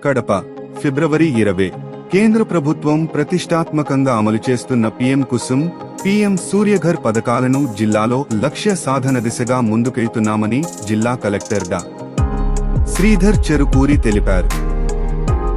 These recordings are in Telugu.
కడప ఫిబ్రవరి 20 కేంద్ర ప్రభుత్వం ప్రతిష్టాత్మకంగా అమలు చేస్తున్న పీఎం కుసుమ్, పీఎం సూర్యఘర్ పథకాలను జిల్లాలో లక్ష్య సాధన దిశగా ముందుకెళ్తున్నామని జిల్లా కలెక్టర్ డా. శ్రీధర్ చెరుకూరి తెలిపారు.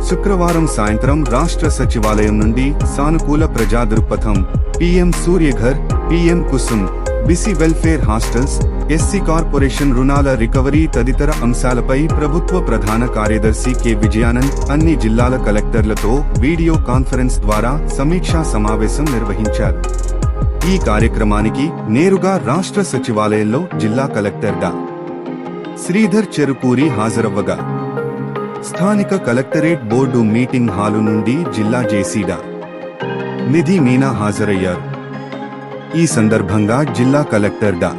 శుక్రవారం సాయంత్రం రాష్ట్ర సచివాలయం నుండి సానుకూల ప్రజా దృక్పథం, PM Suryaghar, PM Kusum, BC welfare hostels, SC corporation రుణాల రికవరీ తదితర అంశాలపై ప్రభుత్వ ప్రధాన కార్యదర్శి కె. విజయానంద్ అన్ని జిల్లాల కలెక్టర్లతో వీడియో కాన్ఫరెన్స్ ద్వారా సమీక్షా సమావేశం నిర్వహించారు. ఈ కార్యక్రమానికి నేరుగా రాష్ట్ర సచివాలయంలో జిల్లా కలెక్టర్ డా. శ్రీధర్ చెరుకూరి హాజరవ్వగా స్థానిక కలెక్టరేట్ బోర్డు మీటింగ్ హాలు నుండి జిల్లా జేసీ డా. నిధి మీనా హాజరయ్యారు. ఈ సందర్భంగా జిల్లా కలెక్టర్ డా.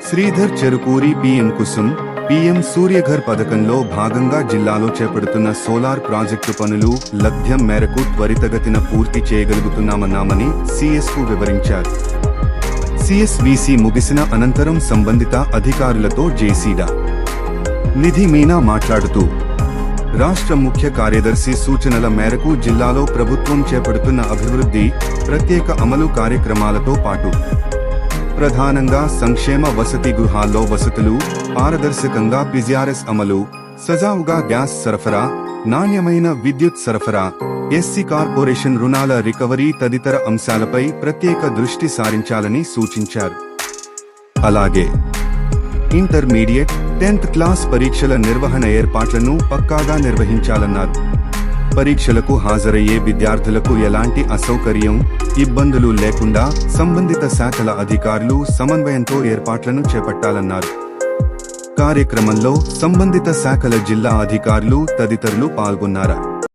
శ్రీధర్ చెరుకూరి పీఎం కుసుమ్, పీఎం సూర్యఘర్ పథకంలో భాగంగా జిల్లాలో చేపడుతున్న సోలార్ ప్రాజెక్టు పనులు లక్ష్యం మేరకు త్వరితగతిన పూర్తి చేయగలుగుతున్నామన్నామని సీఎస్కు వివరించారు. సీఎస్వీసీ ముగిసిన అనంతరం సంబంధిత అధికారులతో జేసీ డా. నిధి మీనా మాట్లాడుతూ రాష్ట్ర ముఖ్య కార్యదర్శి సూచనల మేరకు జిల్లాలో ప్రభుత్వం చేపడుతున్న అభివృద్ధి, ప్రత్యేక అమలు కార్యక్రమాలతో పాటు ప్రధానంగా సంక్షేమ వసతి గృహాల్లో వసతులు, పారదర్శకంగా పిజిఆర్ఎస్ అమలు, సజావుగా గ్యాస్ సరఫరా, నాణ్యమైన విద్యుత్ సరఫరా, ఎస్సీ కార్పొరేషన్ రుణాల రికవరీ తదితర అంశాలపై ప్రత్యేక దృష్టి సారించాలని సూచించారు. అలాగే ఇంటర్మీడియట్, 10th క్లాస్ పరీక్షల నిర్వహణ ఏర్పాట్లను పక్కాగా నిర్వహించాలన్నారు. పరీక్షలకు హాజరయ్యే విద్యార్థులకు ఎలాంటి అసౌకర్యం, ఇబ్బందులు లేకుండా సంబంధిత శాఖల అధికారులు సమన్వయంతో ఏర్పాట్లను చేపట్టాలన్నారు. కార్యక్రమంలో సంబంధిత శాఖల జిల్లా అధికారులు తదితరులు పాల్గొన్నారు.